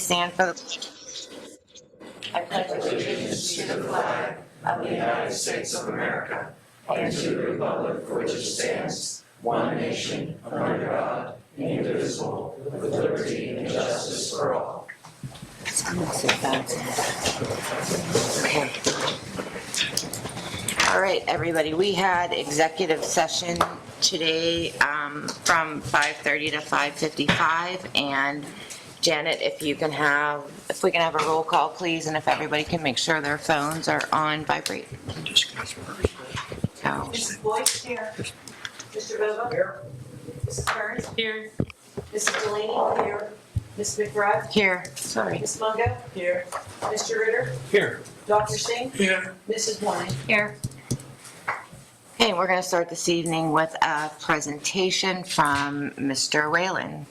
stand for the... I pledge allegiance to the flag of the United States of America and to the republic for which it stands, one nation, under God, indivisible, with liberty and justice for all. Okay. All right, everybody, we had executive session today from 5:30 to 5:55, and Janet, if we can have a roll call, please, and if everybody can make sure their phones are on vibrate. Oh. Mrs. Boyd? Here. Mr. Bova? Here. Mrs. Burns? Here. Mrs. Delaney? Here. Ms. McBride? Here, sorry. Ms. Mungo? Here. Mr. Ritter? Here. Dr. Singh? Here. Mrs. Warren? Here. Okay, we're going to start this evening with a presentation from Mr. Whalen.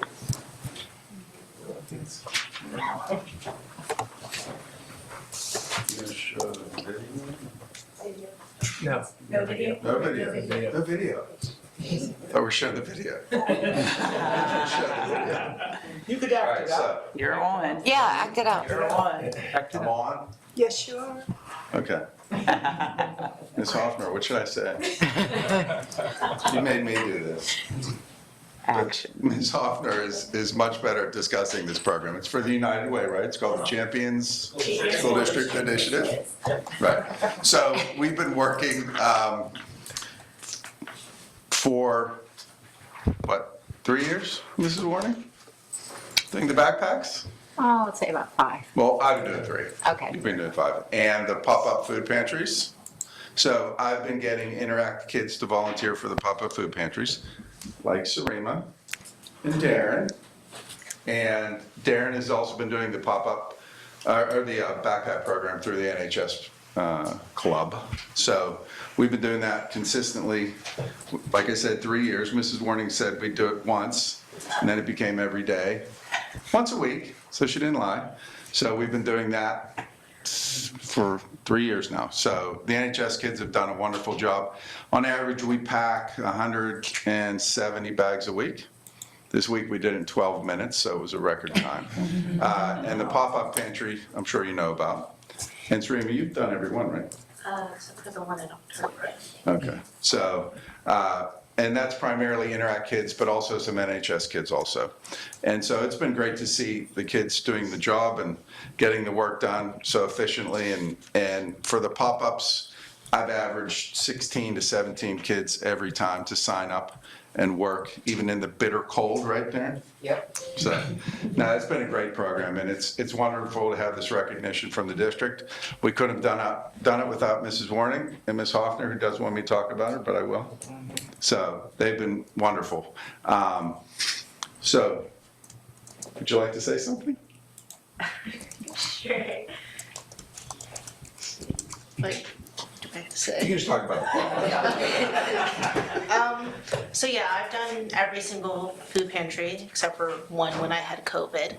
No. No video? No video. No video. Oh, we're showing the video. You could act it out. You're on. Yeah, act it out. You're on. I'm on? Yes, you are. Okay. Ms. Hoffner, what should I say? You made me do this. Action. Ms. Hoffner is much better at discussing this program. It's for the United Way, right? It's called the Champions School District Initiative. Right. So we've been working for, 3 years, Mrs. Warning? Doing the backpacks? Oh, let's say about 5. Well, I've been doing 3. Okay. You've been doing 5. And the pop-up food pantries. So I've been getting Interact kids to volunteer for the pop-up food pantries, like Sbrm and Darren. And Darren has also been doing the pop-up, or the backpack program through the NHS club. So we've been doing that consistently. Like I said, 3 years. Mrs. Warning said we'd do it once, and then it became every day. Once a week, so she didn't lie. So we've been doing that for 3 years now. So the NHS kids have done a wonderful job. On average, we pack 170 bags a week. This week we did it in 12 minutes, so it was a record time. And the pop-up pantry, I'm sure you know about. And Serena, you've done every one, right? Except for the one in October. Okay, so, and that's primarily Interact kids, but also some NHS kids also. And so it's been great to see the kids doing the job and getting the work done so efficiently. And for the pop-ups, I've averaged 16 to 17 kids every time to sign up and work, even in the bitter cold, right there? Yep. So, no, it's been a great program, and it's wonderful to have this recognition from the district. We couldn't have done it without Mrs. Warning and Ms. Hoffner, who doesn't want me to talk about her, but I will. So they've been wonderful. So, would you like to say something? Sure. Like, what do I have to say? You can just talk about it. So yeah, I've done every single food pantry except for one when I had COVID.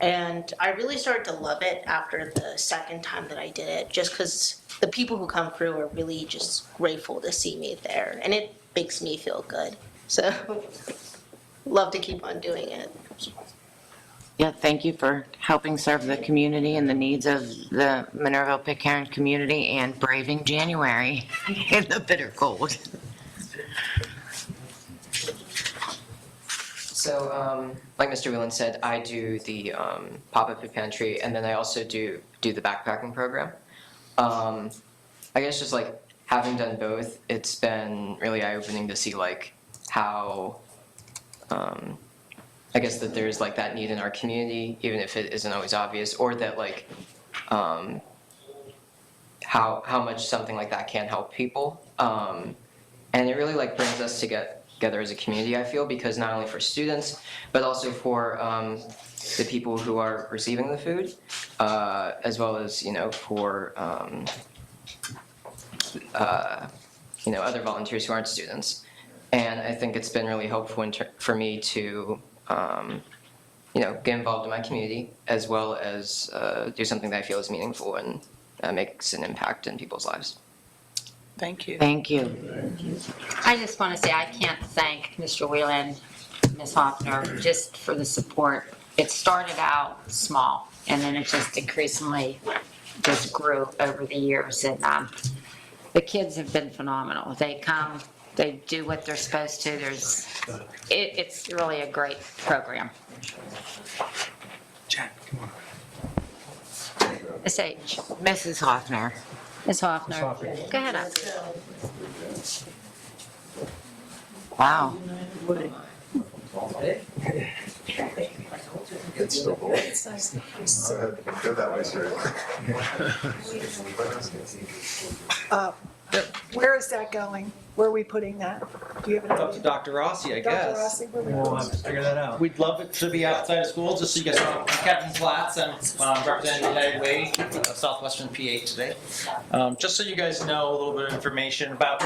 And I really started to love it after the second time that I did it, just because the people who come through are really just grateful to see me there. And it makes me feel good. So love to keep on doing it. Yeah, thank you for helping serve the community and the needs of the Minerville-Pitcairn community and braving January in the bitter cold. So, like Mr. Whelan said, I do the pop-up food pantry, and then I also do the backpacking program. I guess just like having done both, it's been really eye-opening to see like how, I guess that there's like that need in our community, even if it isn't always obvious, or that like how much something like that can help people. And it really like brings us together as a community, I feel, because not only for students, but also for the people who are receiving the food, as well as, for, other volunteers who aren't students. And I think it's been really helpful for me to, get involved in my community, as well as do something that I feel is meaningful and makes an impact in people's lives. Thank you. Thank you. I just want to say I can't thank Mr. Whelan, Ms. Hoffner, just for the support it started out small and then it just increasingly just grew over the years. And the kids have been phenomenal. They come, they do what they're supposed to. It's really a great program. Miss H. Mrs. Hoffner. Ms. Hoffner. Go ahead up. Wow. Go that way, sir. Where is that going? Where are we putting that? Do you have an Up to idea? Dr. Rossi, I Dr. guess. Rossi, where are we We'll going? have to figure that out. We'd love it to be outside of school, just so you guys know. I'm Captain Platts, I'm representing United Way of Southwestern PA today. Just so you guys know a little bit of information about,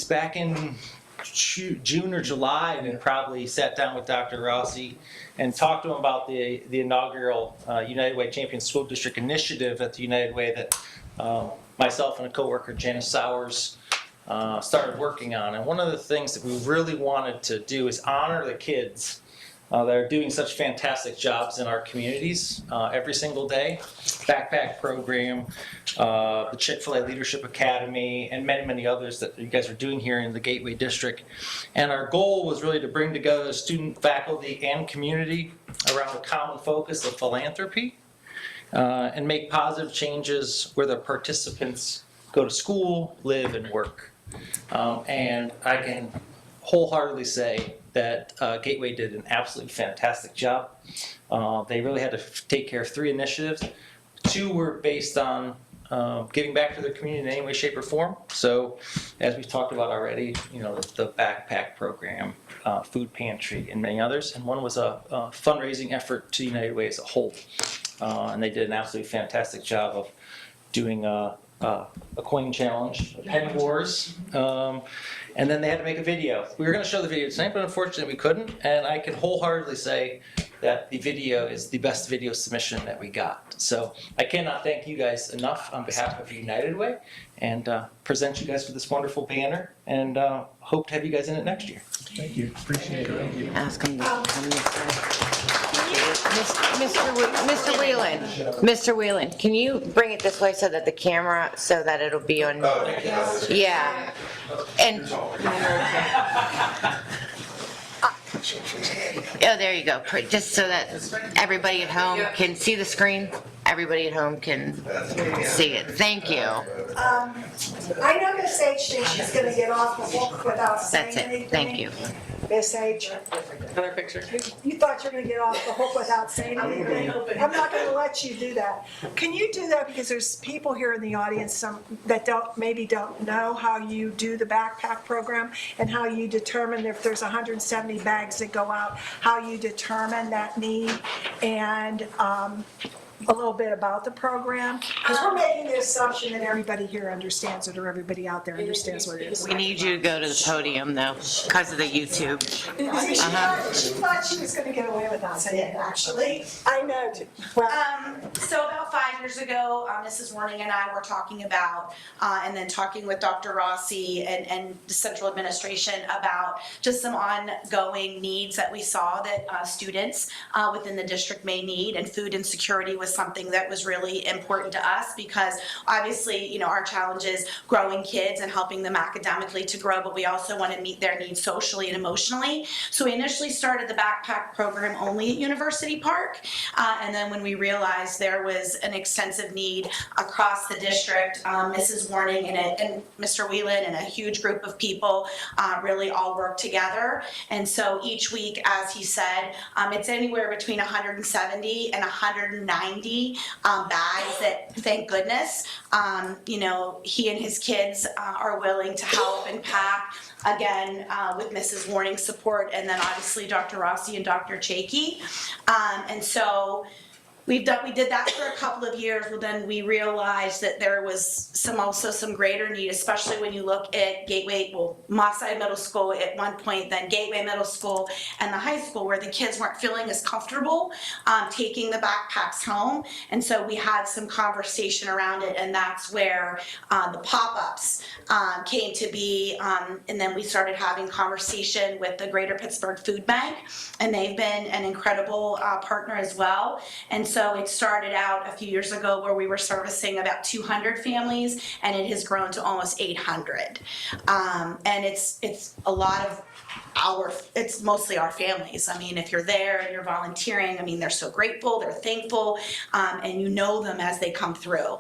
back in June or July, we probably sat down with Dr. Rossi and talked to him about the inaugural United Way Champion School District Initiative at the United Way that myself and a coworker, Janice Sowers, started working on. And one of the things that we really wanted to do is honor the kids that are doing such fantastic jobs in our communities every single day. Backpack program, the Chick-fil-A Leadership Academy, and many, many others that you guys are doing here in the Gateway District. And our goal was really to bring together student, faculty, and community around a common focus of philanthropy and make positive changes where the participants go to school, live, and work. And I can wholeheartedly say that Gateway did an absolutely fantastic job. They really had to take care of 3 initiatives. 2 were based on giving back to their community in any way, shape, or form. So, as we've talked about already, the backpack program, food pantry, and many others. And one was a fundraising effort to United Way as a whole. And they did an absolutely fantastic job of doing a coin challenge, penny wars, and then they had to make a video. We were going to show the video tonight, but unfortunately we couldn't. And I can wholeheartedly say that the video is the best video submission that we got. So I cannot thank you guys enough on behalf of United Way, and present you guys with this wonderful banner, and hope to have you guys in it next year. Thank you, appreciate it, thank you. Ask him to come this way. Mr. Whelan, Mr. Whelan, can you bring it this way so that the camera, so that it'll be on? Yeah. And. Oh, there you go. Just so that everybody at home can see the screen. Everybody at home can see it. Thank you. I know Miss H thinks she's gonna get off the hook without saying That's anything. it. Thank you. Miss H. Another picture. You thought you were gonna get off the hook without saying anything? I'm not gonna let you do that. Can you do that, because there's people here in the audience, that maybe don't know how you do the backpack program and how you determine if there's 170 bags that go out, how you determine that need, and a little bit about the program? Because we're making the assumption that everybody here understands it, or everybody out there understands what it is. We need you to go to the podium though, because of the YouTube. She thought she was gonna get away without saying it, actually. I know. Well, So about 5 years ago, Mrs. Warning and I were talking about, and then talking with Dr. Rossi and the central administration about just some ongoing needs that we saw that students within the district may need, and food insecurity was something that was really important to us, because obviously, our challenge is growing kids and helping them academically to grow, but we also want to meet their needs socially and emotionally. So we initially started the backpack program only at University Park, and then when we realized there was an extensive need across the district, Mrs. Warning and Mr. Whelan and a huge group of people really all worked together. And so each week, as he said, it's anywhere between 170 and 190 bags that, thank goodness, he and his kids are willing to help and pack, again, with Mrs. Warning's support, and then obviously Dr. Rossi and Dr. Chakey. And so we did that for a couple of years, but then we realized that there was some greater need, especially when you look at Mosside Middle School at one point, then Gateway Middle School and the high school, where the kids weren't feeling as comfortable taking the backpacks home. And so we had some conversation around it, and that's where the pop-ups came to be. And then we started having conversation with the Greater Pittsburgh Food Bank, and they've been an incredible partner as well. And so it started out a few years ago where we were servicing about 200 families, and it has grown to almost 800. And it's a lot of it's mostly our families. I mean, if you're there and you're volunteering, I mean, they're so grateful, they're thankful, and you know them as they come through.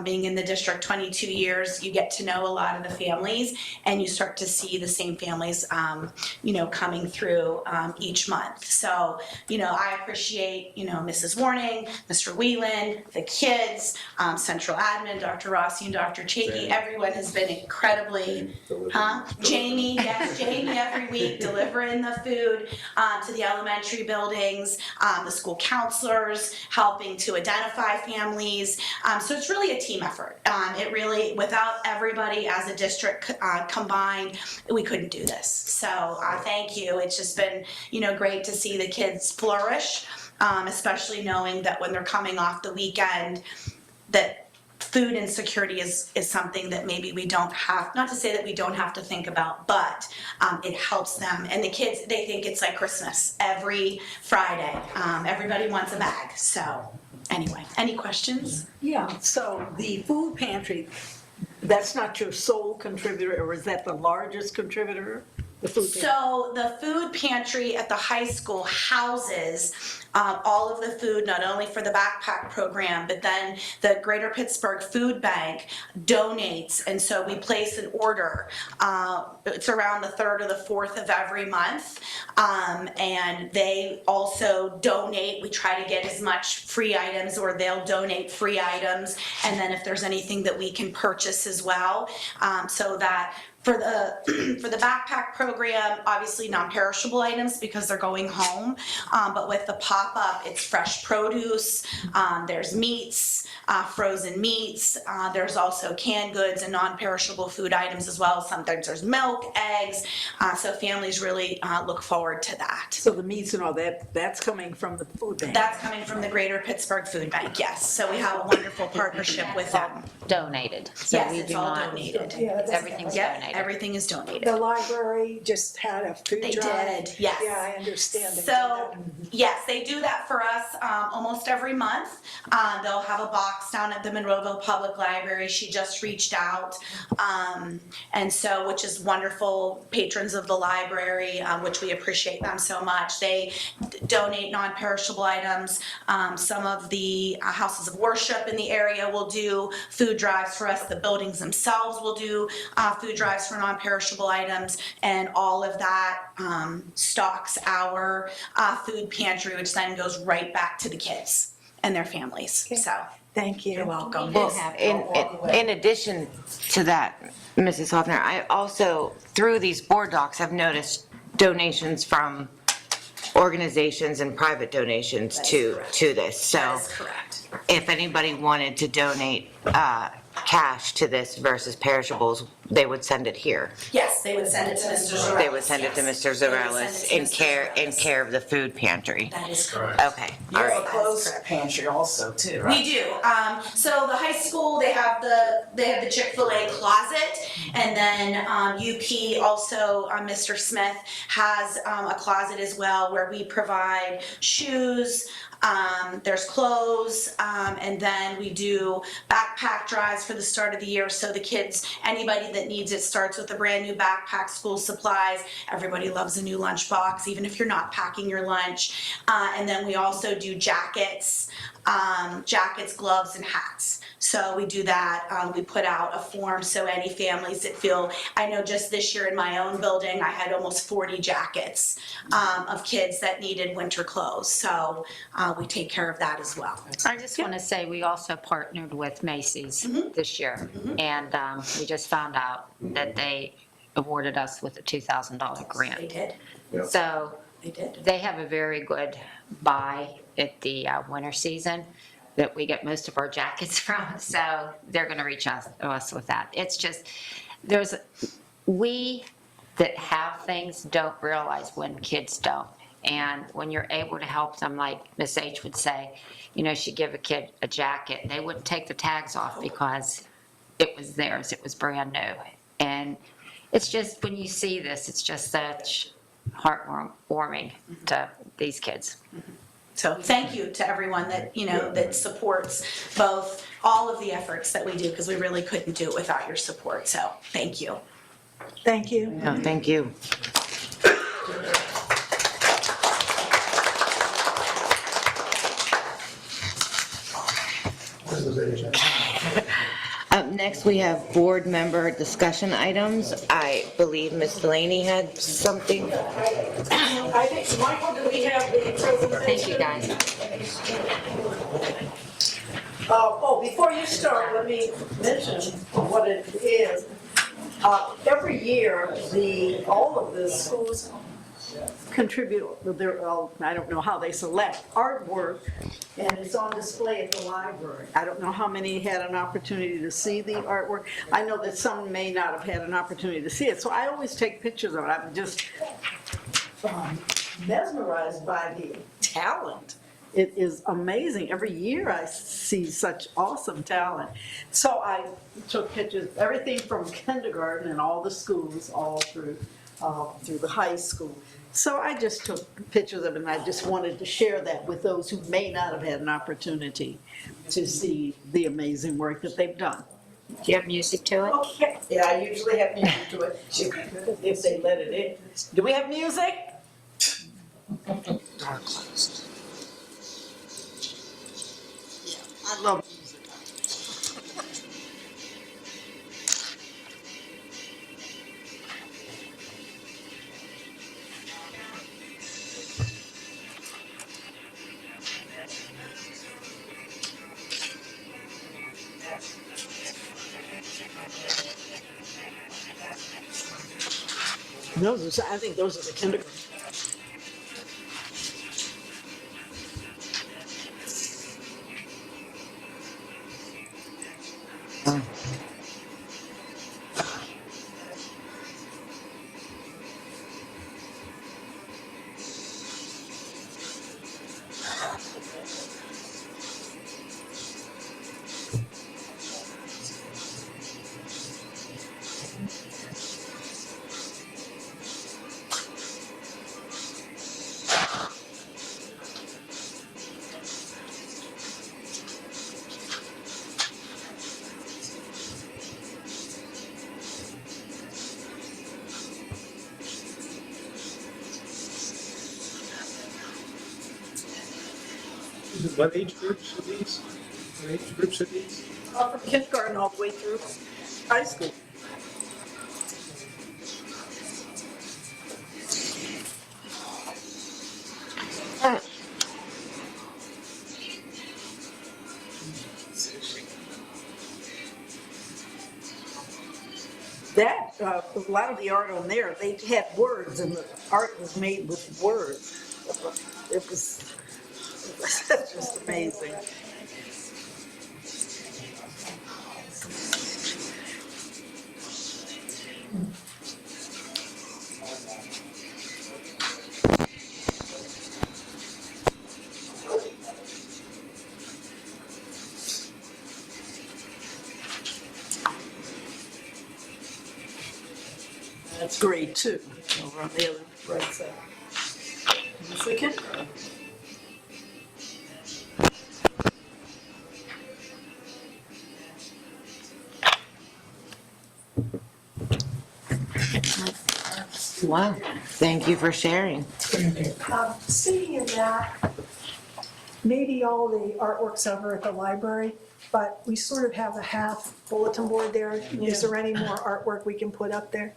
Being in the district 22 years, you get to know a lot of the families, and you start to see the same families, coming through each month. So, I appreciate, Mrs. Warning, Mr. Whelan, the kids, Central Admin, Dr. Rossi and Dr. Chakey. Everyone has been incredibly, Jamie, yes, Jamie every week delivering the food to the elementary buildings, the school counselors helping to identify families. So it's really a team effort. It really, without everybody as a district combined, we couldn't do this. So thank you. It's just been, great to see the kids flourish, especially knowing that when they're coming off the weekend, that food insecurity is something that maybe we don't have, not to say that we don't have to think about, but it helps them. And the kids, they think it's like Christmas every Friday. Everybody wants a bag. So anyway, any questions? Yeah, so the food pantry, that's not your sole contributor, or is that the largest contributor? The food pantry? So the food pantry at the high school houses all of the food, not only for the backpack program, but then the Greater Pittsburgh Food Bank donates, and so we place an order. It's around the 3rd or the 4th of every month, and they also donate. We try to get as much free items, or they'll donate free items, and then if there's anything that we can purchase as well, so that for the backpack program, obviously non-perishable items because they're going home, but with the pop-up, it's fresh produce, there's meats, frozen meats, there's also canned goods and non-perishable food items as well. Sometimes there's milk, eggs, so families really look forward to that. So the meats and all that, that's coming from the food bank? That's coming from the Greater Pittsburgh Food Bank, yes. So we have a wonderful partnership with them. Donated. So Yes, we it's do all not- donated. Yeah, that's- Everything's Yep, donated. everything is donated. The library just had a food They drive? did, yes. Yeah, I understand. They did So, that. yes, they do that for us almost every month. They'll have a box down at the Monroeville Public Library. She just reached out. And so, which is wonderful, patrons of the library, which we appreciate them so much. They donate non-perishable items. Some of the houses of worship in the area will do food drives for us. The buildings themselves will do food drives for non-perishable items, and all of that stocks our food pantry, which then goes right back to the kids and their families. Okay. So Thank you. you're welcome. Well, in addition to that, Mrs. Hoffner, I also, through these board docs, I've noticed donations from organizations and private donations to this. That So is correct. if anybody wanted to donate cash to this versus perishables, they would send it here. Yes, they would send it to Mr. Zarellis. They would send it to yes. Mr. They would Zarellis send it to in Mr. Zarellis. care of the food pantry. That is correct. Okay, all You have a right. closed pantry also too, right? We do. So the high school, they have the Chick-fil-A closet, and then UP also, Mr. Smith has a closet as well where we provide shoes. There's clothes, and then we do backpack drives for the start of the year. So the kids, anybody that needs it, starts with a brand new backpack, school supplies. Everybody loves a new lunch box, even if you're not packing your lunch. And then we also do jackets, gloves, and hats. So we do that. We put out a form so any families that feel, I know just this year in my own building, I had almost 40 jackets of kids that needed winter clothes. So we take care of that as well. I just want to say, we also partnered with Macy's this year, and we just found out that they awarded us with a $2,000 They grant. did. So They did. They have a very good buy at the winter season that we get most of our jackets from, so they're gonna reach us with that. It's just, we that have things don't realize when kids don't. And when you're able to help them, like Miss H would say, she'd give a kid a jacket, they wouldn't take the tags off because it was theirs, it was brand new. And it's just, when you see this, it's just such heartwarming to these kids. So thank you to everyone that, that supports both, all of the efforts that we do, because we really couldn't do it without your support. So thank you. Thank you. No, thank you. Up next, we have board member discussion items. I believe Ms. Delaney had something. I think, Michael, do we have the Thank presentation? you, guys. Before you start, let me mention what it is. Every year, all of the schools contribute, I don't know how they select artwork, and it's on display at the library. I don't know how many had an opportunity to see the artwork. I know that some may not have had an opportunity to see it, so I always take pictures of it. I'm just mesmerized by the talent. It is amazing. Every year I see such awesome talent. So I took pictures, everything from kindergarten and all the schools, all through the high school. So I just took pictures of it, and I just wanted to share that with those who may not have had an opportunity to see the amazing work that they've done. Do you have music to it? Okay. Yeah, I usually have music to it, if they let it in. Do we have music? I love music. I think those are the kindergarten. What age groups are these? What age groups are these? From kindergarten all the way through high school. A lot of the art on there, they had words, and the art was made with words. It was just amazing. That's grade 2, over on the other right side. If we can. Wow, thank you for sharing. Seeing in that, maybe all the artwork's over at the library, but we sort of have a half bulletin board there. Is there any more artwork we can put up there?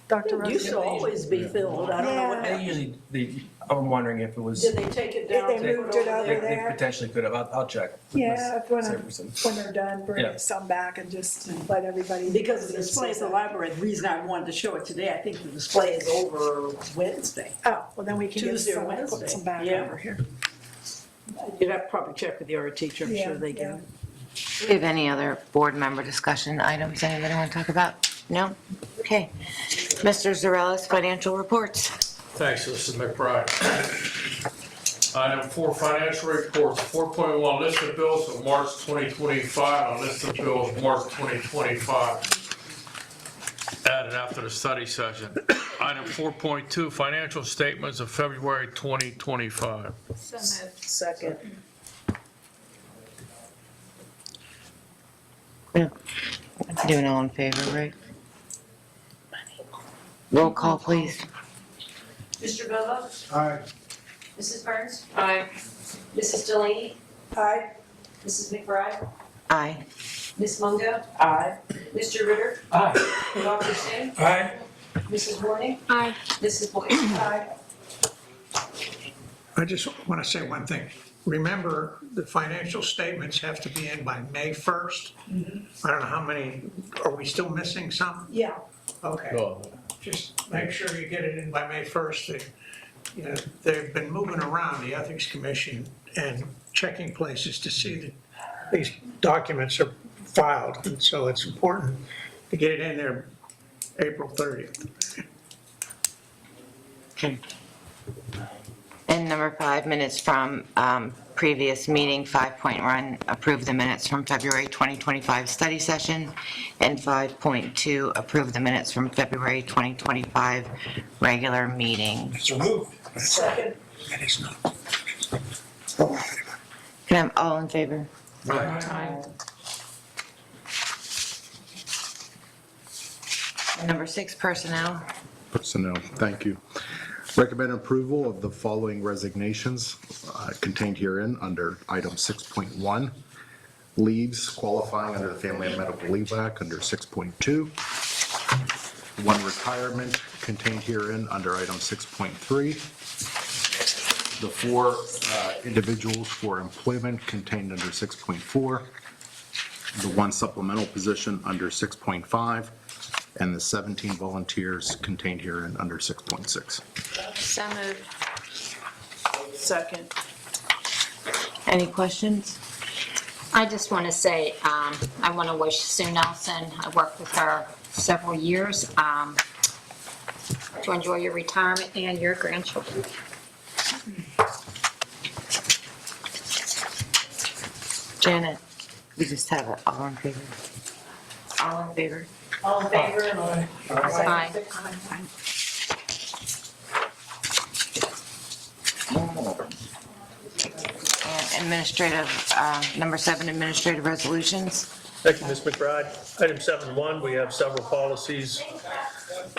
Dr. Rose? Used to always be filled, I don't know what Yeah. happened. They usually, I'm wondering if it was, Did they take it down? If they moved it over they there? potentially could have. I'll check. with Yeah, Ms. Saperson. when they're done, bring Yeah. some back and just let everybody. Because the display at the library, the reason I wanted to show it today, I think the display is over Wednesday. Oh, well, then we can get Tuesday or some, put Wednesday. some back Yeah. over here. You'd have to probably check with the art teacher, I'm Yeah, sure they yeah. do. Do we have any other board member discussion items anybody want to talk about? No? Okay. Mr. Zarellas, financial reports. Thanks, Mrs. McBride. Item 4, financial reports, 4.1, list of bills of March 2025, and list of bills March 2025. Added after the study session. Item 4.2, financial statements of February 2025. Second. Doing all in favor, right? Roll call, please. Mr. Bobo? Aye. Mrs. Burns? Aye. Mrs. Delaney? Aye. Mrs. McBride? Aye. Ms. Mungo? Aye. Mr. Ritter? Aye. Dr. Singh? Aye. Mrs. Warning? Aye. Mrs. Boyd? Aye. I just want to say one thing. Remember, the financial statements have to be in by May 1st. I don't know how many, are we still missing some? Yeah. Okay, Oh, just make sure you get it in by May 1st. They've been moving around, the Ethics Commission, and checking places to see that these documents are filed. And so it's important to get it in there April 30th. And number 5, minutes from previous meeting. 5.1, approve the minutes from February 2025 study session. And 5.2, approve the minutes from February 2025 regular meeting. So moved. Second. That is not. Can I have all in favor? Aye. Number 6, personnel. Personnel, thank you. Recommend approval of the following resignations contained herein under item 6.1. Leaves qualifying under the Family and Medical Leave Act under 6.2. One retirement contained herein under item 6.3. The 4 individuals for employment contained under 6.4. The 1 supplemental position under 6.5. And the 17 volunteers contained herein under 6.6. So moved. Second. Any questions? I just want to say, I want to wish Sue Nelson, I worked with her several years, to enjoy your retirement and your grandchildren. Janet, we just have it. All in favor? All in favor? All in favor? Aye. And administrative, number 7, administrative resolutions. Thank you, Ms. McBride. Item 7.1, we have several policies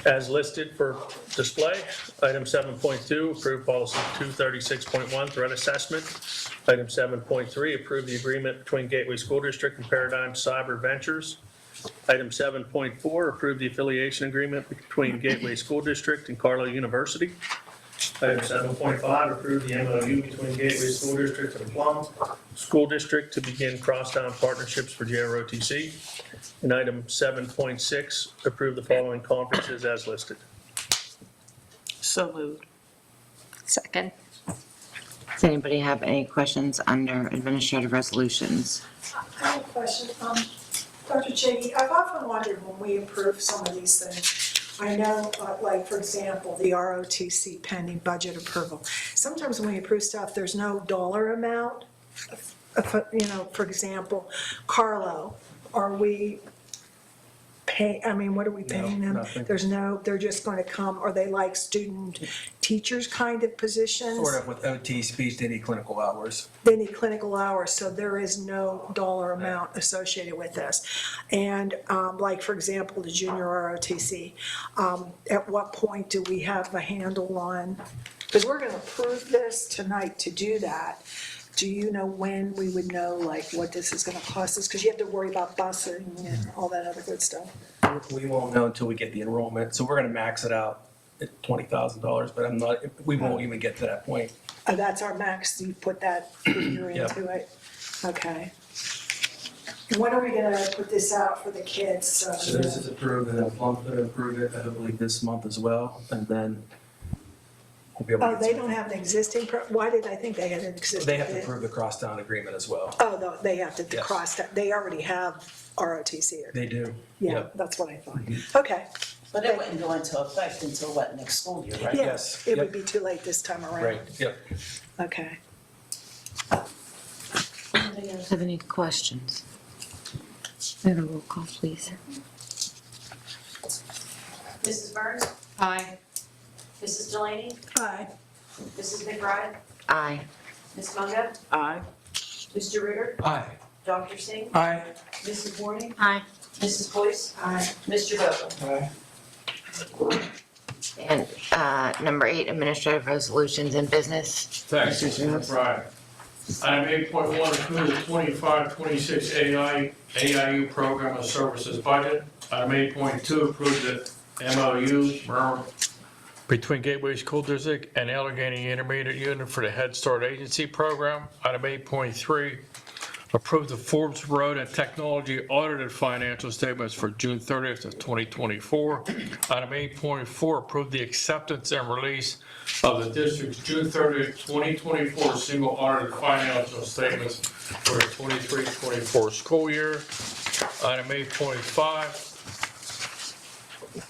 as listed for display. Item 7.2, approve policy 236.1, threat assessment. Item 7.3, approve the agreement between Gateway School District and Paradigm Cyber Ventures. Item 7.4, approve the affiliation agreement between Gateway School District and Carlow University. Item 7.5, approve the MOU between Gateway School District and Plum School District to begin crosstown partnerships for JROTC. And item 7.6, approve the following conferences as listed. So moved. Second. Does anybody have any questions under administrative resolutions? I have a question. Dr. Chaggy, I've often wondered when we approve some of these things, I know, like, for example, the ROTC pending budget approval. Sometimes when we approve stuff, there's no dollar amount. For example, Carlo, are we what are we paying them? nothing. They're just going to come, are they like student teachers kind of positions? Sort of with OT, speech, they need clinical hours. They need clinical hours, so there is no dollar amount associated with this. And like, for example, the junior ROTC, at what point do we have a handle on, because we're gonna approve this tonight to do that. Do you know when we would know, like, what this is gonna cost us? Because you have to worry about busing and all that other good stuff. We won't know until we get the enrollment, so we're gonna max it out at $20,000, but I'm not, we won't even get to that point. That's our max, you put that figure Yep. into it? Okay. And when are we gonna put this out for the kids? So this is approved, and then Plum's gonna approve it, I believe, this month as well, and then we'll be able Oh, to they get don't have an existing, why did I think they had an existing? They have to bid? approve the crosstown agreement as well. Oh, no, they have to Yes. cross that, they already have ROTC. They do. Yeah, Yep. that's what I thought. Okay. But it wouldn't go into effect until what, next school year, right? Yeah, Yes, it would yep. be too late this time around. Right, yep. Okay. Anybody else have any questions? Have a roll call, please. Mrs. Burns? Aye. Mrs. Delaney? Aye. Mrs. McBride? Aye. Ms. Mungo? Aye. Mr. Ritter? Aye. Dr. Singh? Aye. Mrs. Warning? Aye. Mrs. Boyce? Aye. Mr. Vogel? Aye. And number 8, administrative resolutions and business. Thanks, Mr. McBride. Item 8.1, approve the 25-26 AIU Program of Services budget. Item 8.2, approve the MOU, Sbrm, between Gateway School District and Allegheny Intermediate Unit for the Head Start Agency Program. Item 8.3, approve the Forbes Road and Technology audited financial statements for June 30th of 2024. Item 8.4, approve the acceptance and release of the district's June 30th, 2024 single audited financial statements for the 23-24 school year. Item 8.5,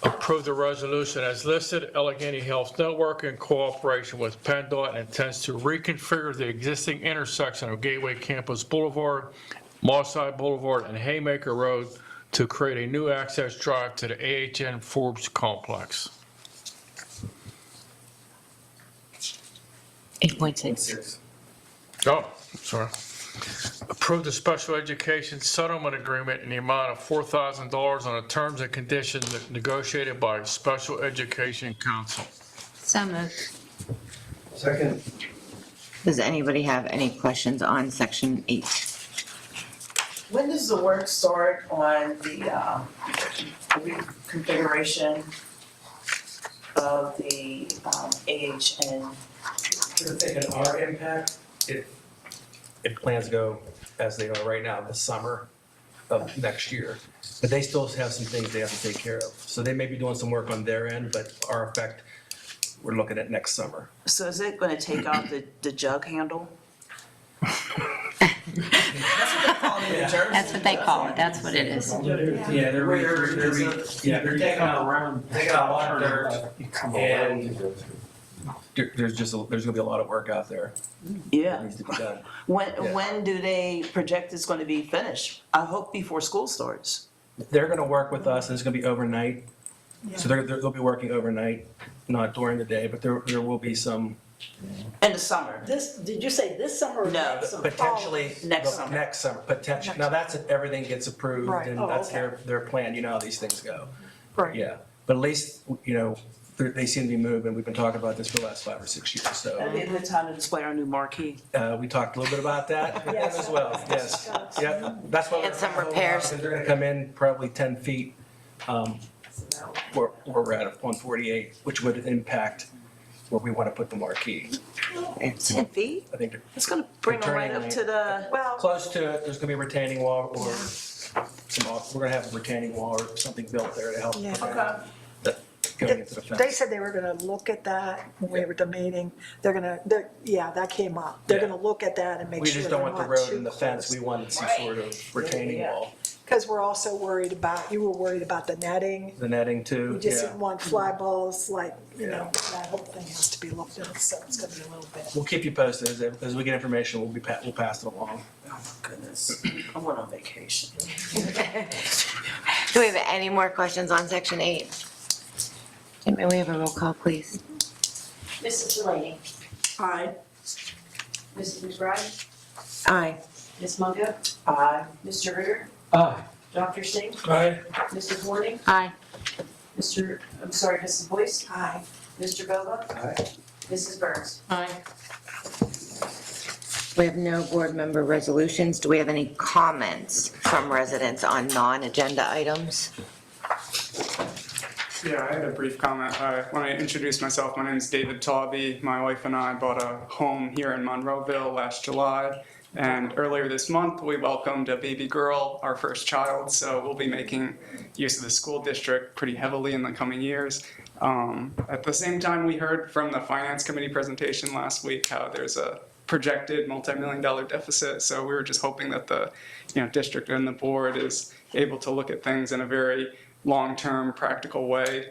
approve the resolution as listed. Allegheny Health Network, in cooperation with PennDOT, intends to reconfigure the existing intersection of Gateway Campus Boulevard, Mosside Boulevard, and Haymaker Road to create a new access drive to the AHN Forbes complex. 8.6. Oh, sorry. Approve the special education settlement agreement in the amount of $4,000 on the terms and conditions negotiated by Special Education Council. So moved. Second. Does anybody have any questions on section 8? When does the work start on the reconfiguration of the AHN? You're thinking our impact, it plans to go as they are right now this summer of next year. But they still have some things they have to take care of. So they may be doing some work on their end, but our effect, we're looking at next summer. So is it gonna take out the jug handle? That's what they call it, that's what it is. Yeah, they're taking out a lot of dirt, and there's gonna be a lot of work out there that Yeah. needs to be done. When do they project it's gonna be finished? I hope before school starts. They're gonna work with us, and it's gonna be overnight. So they'll be working overnight, not during the day, but there will be some. In the summer? Did you say this summer or No, next summer? Potentially. Next summer. Next summer, potentially. Now, that's if everything gets approved, Right. and Oh, that's okay. their plan, you know how these things go. Right. Yeah, but at least, they seem to be moving, we've been talking about this for the last 5 or 6 years, That'd so. be a good time to display our new marquee. We talked a little bit about that Yes. as well, yes. Yeah, that's why. And some repairs. They're gonna come in probably 10 feet, where we're at on 48, which would impact where we want to put the marquee. 10 feet? I think they're It's gonna bring them right up to the, Well, close to it, there's gonna be a retaining wall or we're gonna have a retaining wall or something built there to help Yeah. prevent that going into the they fence. said they were gonna look at that when we were at the meeting. Yeah, that came up. They're Yeah. gonna look at that and make We sure just they're don't want the not road too and the fence, we close. wanted some sort of retaining Yeah. wall. Because we're also worried about, you were worried about the netting. The netting too, You just yeah. didn't want fly balls, like, that whole thing has to be looked at, so it's gonna be a little bit. We'll keep you posted as we get information, we'll pass it along. oh my goodness, I went on vacation. Do we have any more questions on section 8? And may we have a roll call, please? Mrs. Delaney? Aye. Mrs. McBride? Aye. Ms. Mungo? Aye. Mr. Ritter? Aye. Dr. Singh? Aye. Mrs. Warning? Aye. Mrs. Boyce? Aye. Mr. Vogel? Aye. Mrs. Burns? Aye. We have no board member resolutions. Do we have any comments from residents on non-agenda items? Yeah, I had a brief comment. When I introduced myself, my name is David Tawby. My wife and I bought a home here in Monroeville last July. And earlier this month, we welcomed a baby girl, our first child. So we'll be making use of the school district pretty heavily in the coming years. At the same time, we heard from the Finance Committee presentation last week how there's a projected multi-million-dollar deficit. So we were just hoping that the district and the board is able to look at things in a very long-term, practical way,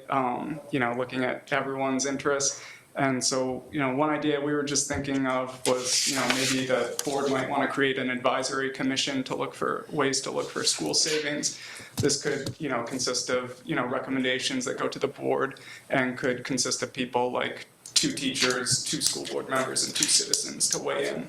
looking at everyone's interests. And so, one idea we were just thinking of was, maybe the board might want to create an advisory commission to look for ways to look for school savings. This could, consist of, recommendations that go to the board and could consist of people like 2 teachers, 2 school board members, and 2 citizens to weigh in.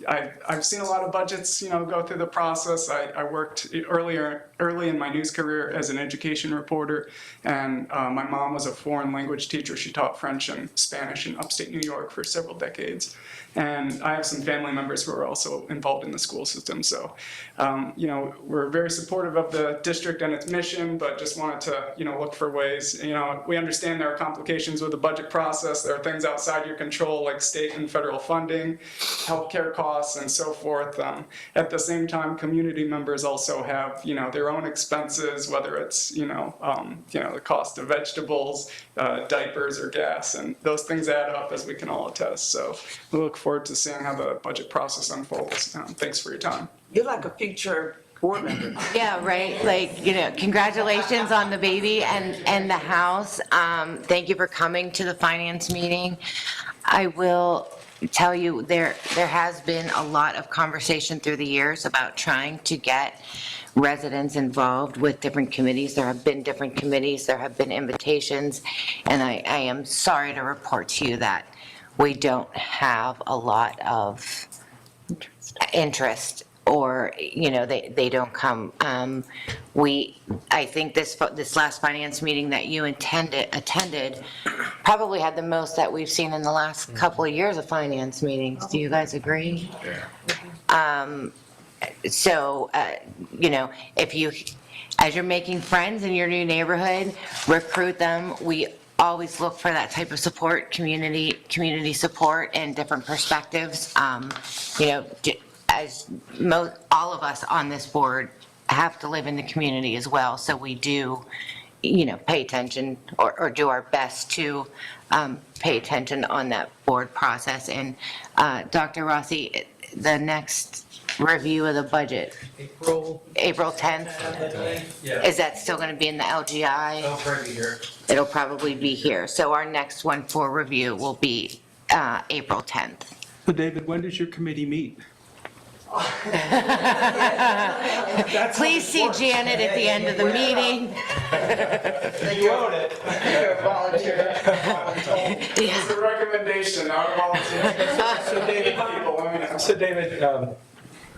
I've seen a lot of budgets, go through the process. I worked early in my news career as an education reporter, and my mom was a foreign language teacher. She taught French and Spanish in upstate New York for several decades. And I have some family members who are also involved in the school system. So, we're very supportive of the district and its mission, but just wanted to, look for ways. We understand there are complications with the budget process. There are things outside your control, like state and federal funding, healthcare costs, and so forth. At the same time, community members also have, their own expenses, whether it's, the cost of vegetables, diapers, or gas, and those things add up, as we can all attest. So we look forward to seeing how the budget process unfolds. Thanks for your time. You're like a future board member. Yeah, right, congratulations on the baby and the house. Thank you for coming to the finance meeting. I will tell you, there has been a lot of conversation through the years about trying to get residents involved with different committees. There have been different committees, there have been invitations, and I am sorry to report to you that we don't have a lot of interest, or, they don't come. I think this last finance meeting that you attended probably had the most that we've seen in the last couple of years of finance meetings. Do you guys agree? Yeah. So, if you, as you're making friends in your new neighborhood, recruit them. We always look for that type of support, community support and different perspectives. As all of us on this board have to live in the community as well, so we do, pay attention or do our best to pay attention on that board process. And Dr. Rossi, the next review of the budget, April 10th, Yeah. is that still going to be in the LGI? I'll probably be here. It'll probably be here. So our next one for review will be April 10th. So David, when does your committee meet? Please see Janet at the end of the meeting. You own it. You're a volunteer. It's a recommendation, not a volunteer. So David,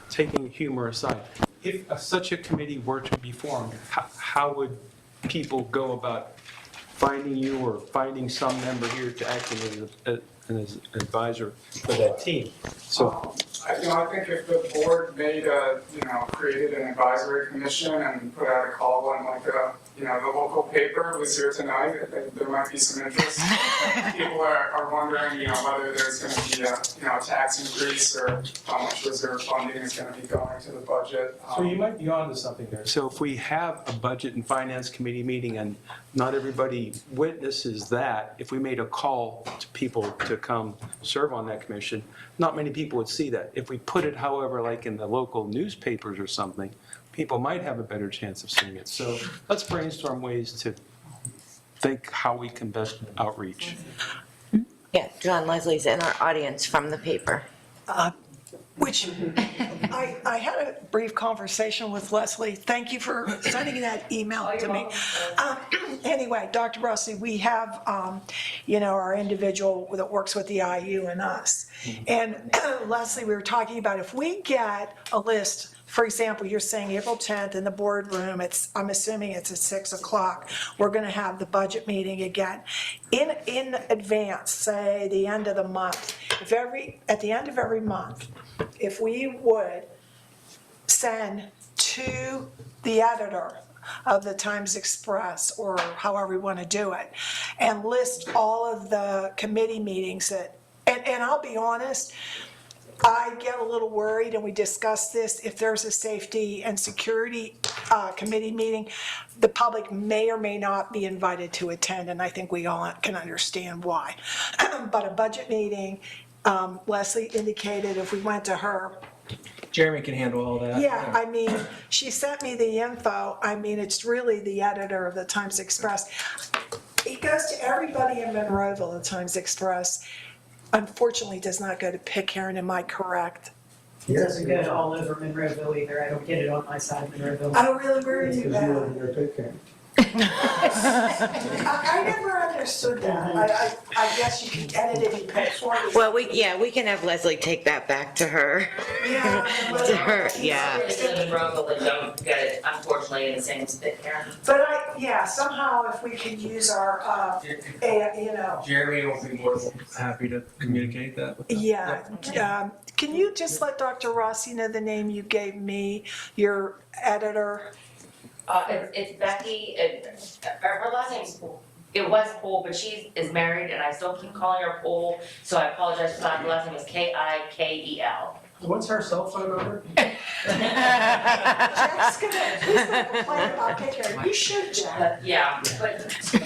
taking humor aside, if such a committee were to be formed, how would people go about finding you or finding some member here to act as an advisor for that team? So I think if the board made created an advisory commission and put out a call on the local paper was here tonight, I think there might be some interest. People are wondering, whether there's going to be a tax increase or how much reserve funding is going to be going to the budget. So you might be onto something there. So if we have a budget and finance committee meeting and not everybody witnesses that, if we made a call to people to come serve on that commission, not many people would see that. If we put it, however, like in the local newspapers or something, people might have a better chance of seeing it. So let's brainstorm ways to think how we can best outreach. Yeah, John Leslie's in our audience from the paper. Which I had a brief conversation with Leslie. Thank you for sending that email to me. Anyway, Dr. Rossi, we have, our individual that works with the IU and us. And Leslie, we were talking about if we get a list, for example, you're saying April 10th in the boardroom, I'm assuming it's at 6 o'clock. We're going to have the budget meeting again. In advance, say the end of the month, at the end of every month, if we would send to the editor of the Times Express, or however we want to do it, and list all of the committee meetings that, and I'll be honest, I get a little worried, and we discussed this, if there's a safety and security committee meeting, the public may or may not be invited to attend, and I think we all can understand why. But a budget meeting, Leslie indicated if we went to her, Jeremy can handle all that. yeah, I mean, she sent me the info. I mean, it's really the editor of the Times Express. It goes to everybody in Monroeville, the Times Express. Unfortunately, does not go to Pitcairn, am I correct? It doesn't go all over Monroeville either. I don't get it on my side of Monroeville. Oh, really? Where is it? I never understood that. I guess you can edit it and pay for it. Well, we can have Leslie take that back to her. Yeah. To her, yeah. It's in Monroeville that don't get it, unfortunately, in the same as Pitcairn. But somehow if we could use our, Jeremy will be more than happy to communicate that with them. yeah. Can you just let Dr. Rossi know the name you gave me, your editor? It's Becky, her last name's Poole. It was Poole, but she is married and I still keep calling her Poole, so I apologize for that. Her last name is Kikel. What's her cell phone number? Jack's gonna complain about Pitcairn. You should, Jack. Yeah, but, I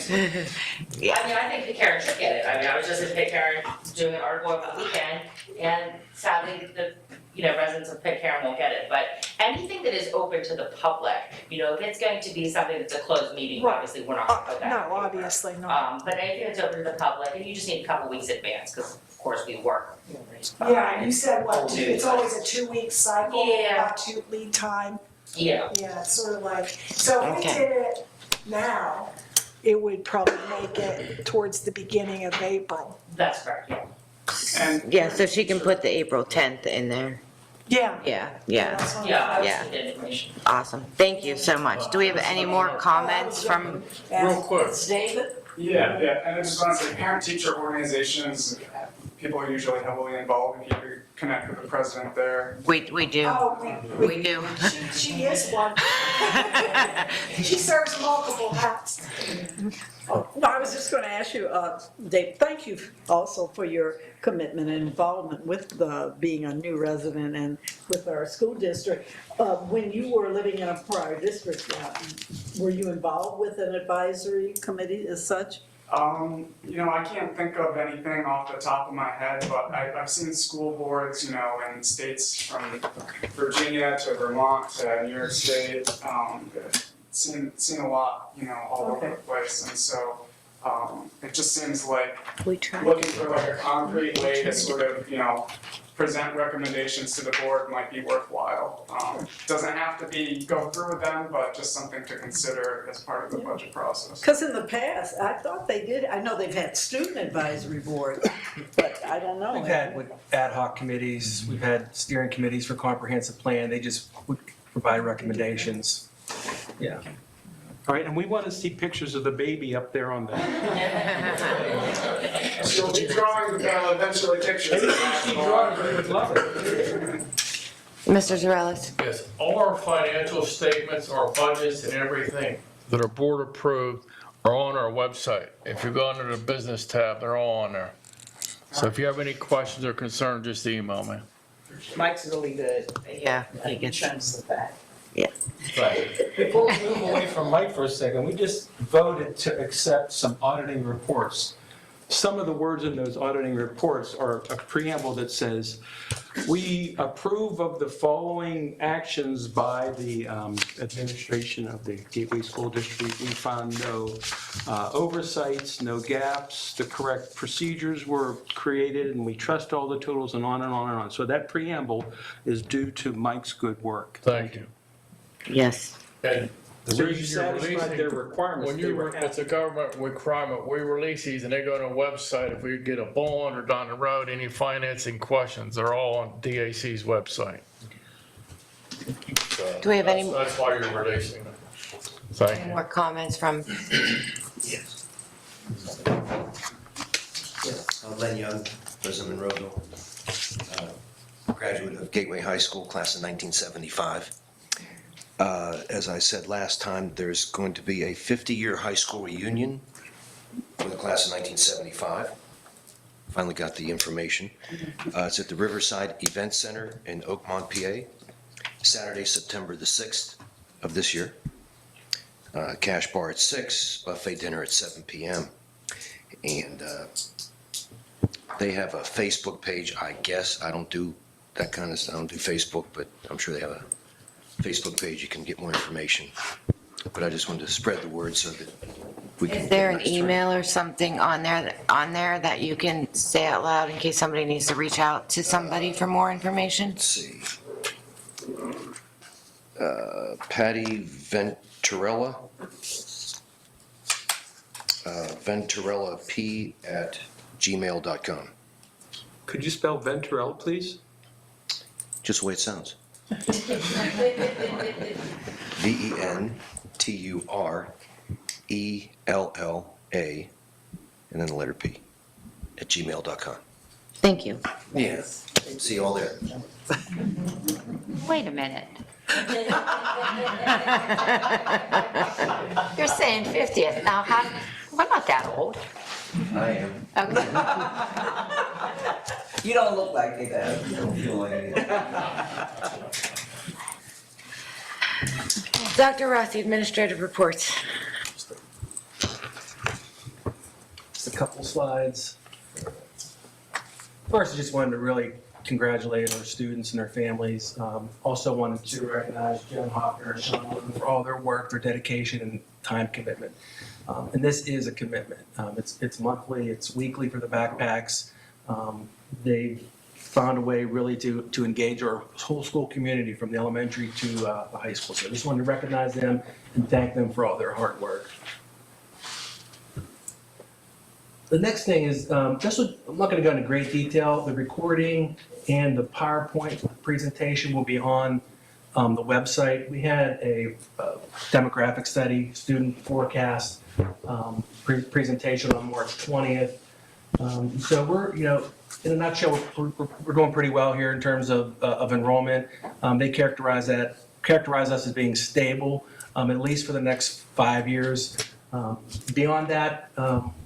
mean, I think Pitcairn should get it. I mean, I was just in Pitcairn doing an article over the weekend, and sadly, the residents of Pitcairn won't get it. But anything that is open to the public, if it's going to be something that's a closed meeting, Right. obviously, we're not gonna put that. No, obviously not. But anything that's open to the public, and you just need a couple weeks advance, because of course we work. Yeah, you said what, Two. it's always a 2-week cycle, Yeah. about 2 lead time. Yeah. Yeah, it's sort of like, so if we Okay. did it now, it would probably make it towards the beginning of April. That's correct, yeah. And Yeah, so she can put the April 10th in there. Yeah. Yeah, That's fine. Yeah, I Yeah. just need information. awesome. Thank you so much. Do we have any more comments from, Real quick. It's David? yeah, and I just want to say, parent-teacher organizations, people are usually heavily involved. If you connect with the president there. we do, Oh, we do. she is one. She serves multiple hats. Oh, no, I was just going to ask you, Dave, thank you also for your commitment and involvement with being a new resident and with our school district. When you were living in a prior district, were you involved with an advisory committee as such? I can't think of anything off the top of my head, but I've seen school boards, in states from Virginia to Vermont to New York State. Seen a lot, all over the place, and so it just seems like looking for like a concrete way to sort of, present recommendations to the board might be worthwhile. Doesn't have to go through with them, but just something to consider as part of the budget process. Because in the past, I thought they did, I know they've had student advisory board, but I don't know. We've had with ad hoc committees, we've had steering committees for comprehensive plan, they just would provide recommendations. Yeah. All right, and we want to see pictures of the baby up there on that. She'll be drawing eventually pictures. Mr. Zarellis? Yes, all our financial statements, our budgets and everything that are board approved are on our website. If you go under the business tab, they're all on there. So if you have any questions or concerns, just email me. Mike's really good. Yeah, he gets, Shows the fact. Before we move away from Mike for a second, we just voted to accept some auditing reports. Some of the words in those auditing reports are a preamble that says, we approve of the following actions by the administration of the Gateway School District. We found no oversights, no gaps, the correct procedures were created, and we trust all the totals, and on and on and on. So that preamble is due to Mike's good work. Thank you. yes. And the So you reason you're satisfied releasing, their requirements? when it's a government requirement, we release these and they go on a website. If we get a bond or down the road, any financing questions, they're all on DAC's website. So Do we have any- That's why you're releasing them. Thank Any you. more comments from, Len Young, resident of Monroeville, graduate of Gateway High School, class of 1975. As I said last time, there's going to be a 50-year high school reunion for the class of 1975. Finally got the information. It's at the Riverside Event Center in Oakmont, PA, Saturday, September the 6th of this year. Cash bar at 6, buffet dinner at 7 p.m. And they have a Facebook page, I guess. I don't do that kind of stuff. I don't do Facebook, but I'm sure they have a Facebook page. You can get more information. But I just wanted to spread the word so that we can. Is there get a an nice email or something on there that you can say out loud in case somebody needs to reach out to somebody for more information? Let's see. Patty Venturella. venturellap@gmail.com. Could you spell Venturella, please? Just the way it sounds. VENTURELLA, and then the letter P, @gmail.com. Thank you. Yes. See you all there. Wait a minute. You're saying 50th. Now, we're not that old. I am. Okay. You don't look like it, though. You don't feel like it. Dr. Rossi, administrative reports. Just a couple slides. First, I just wanted to really congratulate our students and their families. Also wanted to recognize Jen Hoffner and Sean Woodman for all their work, their dedication, and time commitment. And this is a commitment. It's monthly, it's weekly for the backpacks. They've found a way really to engage our whole school community from the elementary to the high school. So I just wanted to recognize them and thank them for all their hard work. The next thing is, I'm not going to go into great detail. The recording and the PowerPoint presentation will be on the website. We had a demographic study, student forecast presentation on March 20th. So we're, in a nutshell, we're doing pretty well here in terms of enrollment. They characterize us as being stable, at least for the next 5 years. Beyond that,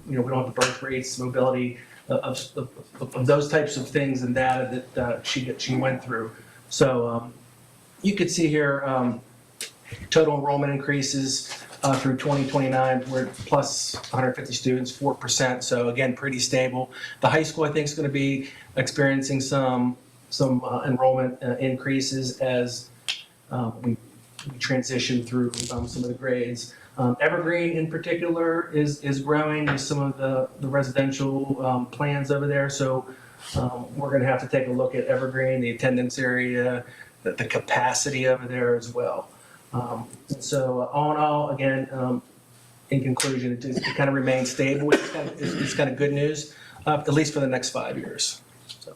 we don't have the birth rates, mobility, of those types of things and data that she went through. So you could see here total enrollment increases through 2029. We're plus 150 students, 4%. So again, pretty stable. The high school, I think, is going to be experiencing some enrollment increases as we transition through some of the grades. Evergreen in particular is growing with some of the residential plans over there. So we're going to have to take a look at Evergreen, the attendance area, the capacity over there as well. So all in all, again, in conclusion, it kind of remains stable, which is kind of good news, at least for the next 5 years. So.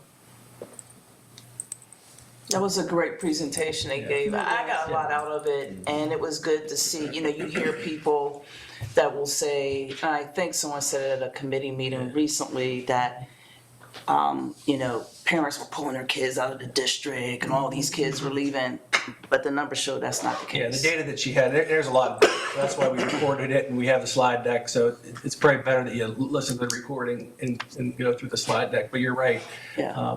That was a great presentation they gave. I got a lot out of it, and it was good to see, you hear people that will say, and I think someone said it at a committee meeting recently that, parents were pulling their kids out of the district and all these kids were leaving, but the numbers show that's not the case. Yeah, the data that she had, there's a lot of data. That's why we recorded it and we have the slide deck. So it's probably better that you listen to the recording and go through the slide deck. But you're right. Yeah.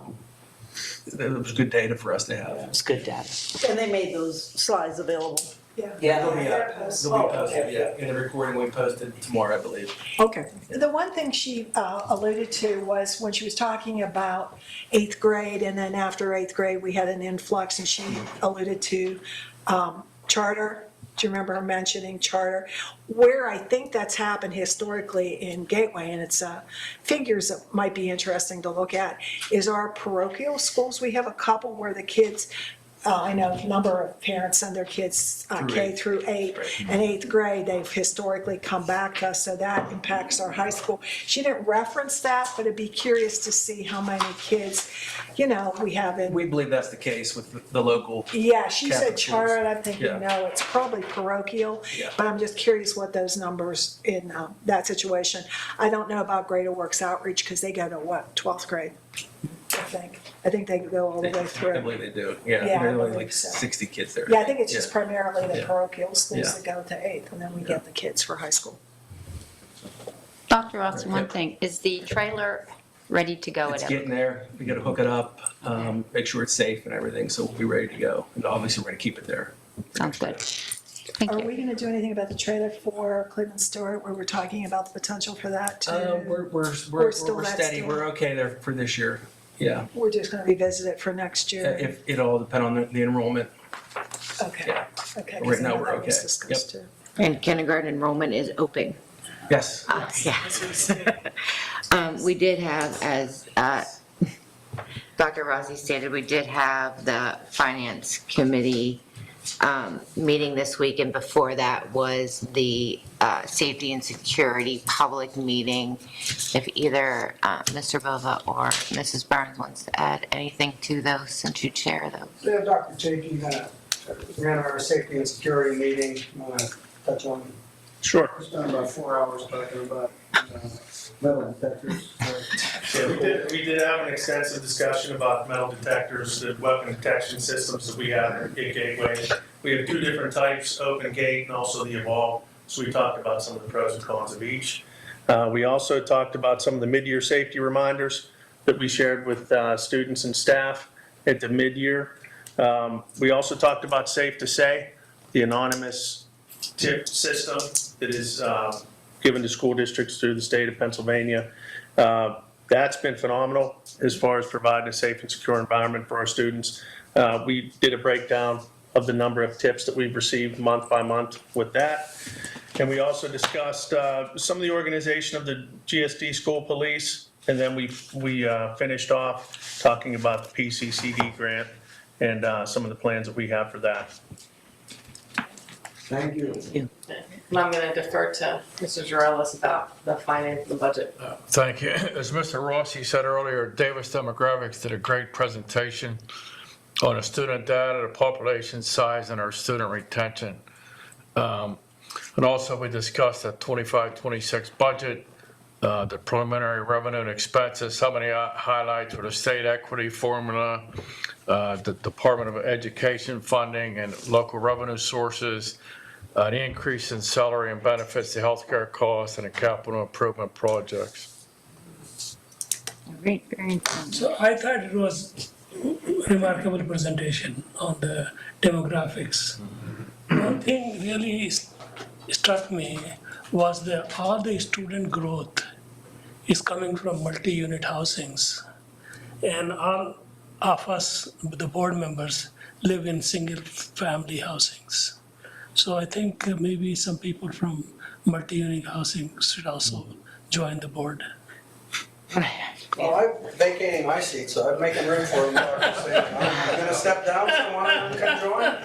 It was good data for us to have. It's good data. And they made those slides available. Yeah. They'll be posted, yeah, in the recording we posted tomorrow, I believe. Okay. The one thing she alluded to was when she was talking about 8th grade, and then after 8th grade, we had an influx, and she alluded to charter. Do you remember her mentioning charter? Where I think that's happened historically in Gateway, and it's figures that might be interesting to look at, is our parochial schools. We have a couple where the kids, I know a number of parents send their kids K through 8 and 8th grade. They've historically come back to us, so that impacts our high school. She didn't reference that, but it'd be curious to see how many kids, we have in. We believe that's the case with the local. Yeah, she said Catholic schools. charter, and I'm thinking, Yeah. no, it's probably parochial, Yeah. but I'm just curious what those numbers in that situation. I don't know about Greater Works Outreach, because they go to what, 12th grade? think. I think they go all the way I through. believe they do, yeah. Yeah, I There are believe like so. 60 kids there. Yeah, I think it's just Yeah. primarily the Yeah. parochial schools Yeah. that go to 8th, and then we get the kids for high school. Dr. Ross, one Yep. thing, is the trailer ready to go It's at getting there. We got to hook it up, make sure it's safe and everything, so we'll be ready to go. And obviously, we're going to keep it there. Sounds good. Thank Are you. we gonna do anything about the trailer for Cleveland Stewart, where we're talking about the potential for that too? We're still that steady. still- We're okay there for this year. Yeah. We're just gonna revisit it for next year? If it all depend on the enrollment. Okay, Yeah. okay. Right 'cause I now, know we're that was okay. discussed too. And kindergarten enrollment is open. Yes. Yeah. We did have, as Dr. Rossi stated, we did have the finance committee meeting this week, and before that was the safety and security public meeting. If either Mr. Bova or Mrs. Burns wants to add anything to those, since you chair those. Yeah, Dr. Chapin ran our safety and security meeting. Want to touch on? Sure. We spent about 4 hours talking about metal detectors. Yeah, we did have an extensive discussion about metal detectors, the weapon detection systems that we have at Gateway. We have two different types, open gate and also the evolve. So we talked about some of the pros and cons of each. We also talked about some of the mid-year safety reminders that we shared with students and staff at the mid-year. We also talked about Safe to Say, the anonymous tip system that is given to school districts through the state of Pennsylvania. That's been phenomenal as far as providing a safe and secure environment for our students. We did a breakdown of the number of tips that we've received month by month with that. And we also discussed some of the organization of the GSD school police. And then we finished off talking about the PCCD grant and some of the plans that we have for that. Thank you. And I'm going to defer to Mr. Jarellis about the finance and budget. Thank you. As Mr. Rossi said earlier, Davis Demographics did a great presentation on the student data, the population size, and our student retention. And also we discussed the 25-26 budget, the preliminary revenue and expenses, some of the highlights for the state equity formula, the Department of Education funding and local revenue sources, the increase in salary and benefits, the healthcare costs, and the capital improvement projects. Very important. So I thought it was remarkable presentation on the demographics. One thing really struck me was that all the student growth is coming from multi-unit housings. And all of us, the board members, live in single-family housings. So I think maybe some people from multi-unit housing should also join the board. Well, I'm vacating my seat, so I'm making room for him. I'm going to step down so one of them can join.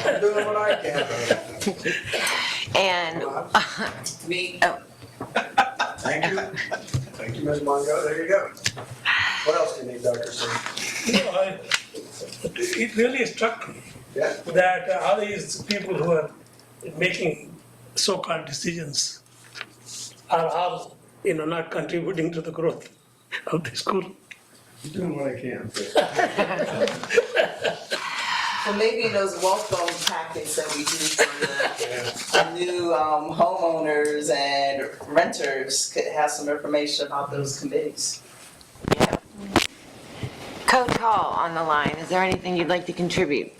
I'm doing what I can. And Me. Oh. Thank you. Thank you, Ms. Mongo. There you go. What else do you need, Dr. C? No, it really struck me Yeah. that all these people who are making so-called decisions are all, not contributing to the growth of the school. I'm doing what I can. So maybe those welcome packets that we do for the new homeowners and renters could have some information about those committees. Coach Hall on the line. Is there anything you'd like to contribute?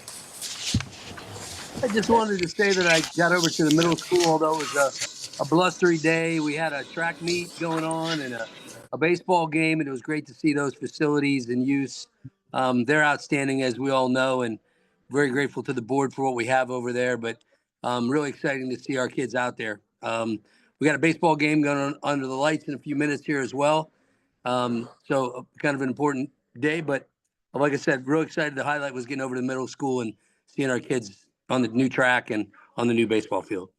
I just wanted to say that I got over to the middle school, although it was a blustery day. We had a track meet going on and a baseball game, and it was great to see those facilities in use. They're outstanding, as we all know, and very grateful to the board for what we have over there, but really exciting to see our kids out there. We got a baseball game going on under the lights in a few minutes here as well. So kind of an important day, but like I said, real excited. The highlight was getting over to the middle school and seeing our kids on the new track and on the new baseball field.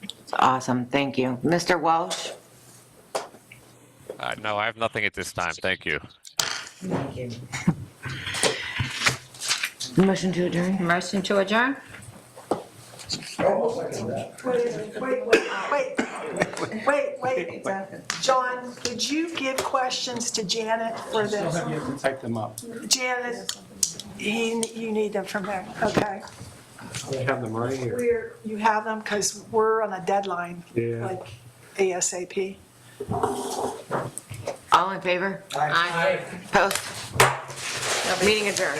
It's awesome. Thank you. Mr. Walsh? No, I have nothing at this time. Thank you. Thank you. Motion to adjourn? Motion to adjourn? Wait. John, did you give questions to Janet for I'll this? have you type them up. Janet, you need them from there, okay? I have them right here. You have them, because we're on a deadline, Yeah. like ASAP. All in favor? Aye. Opposed? Meeting adjourned.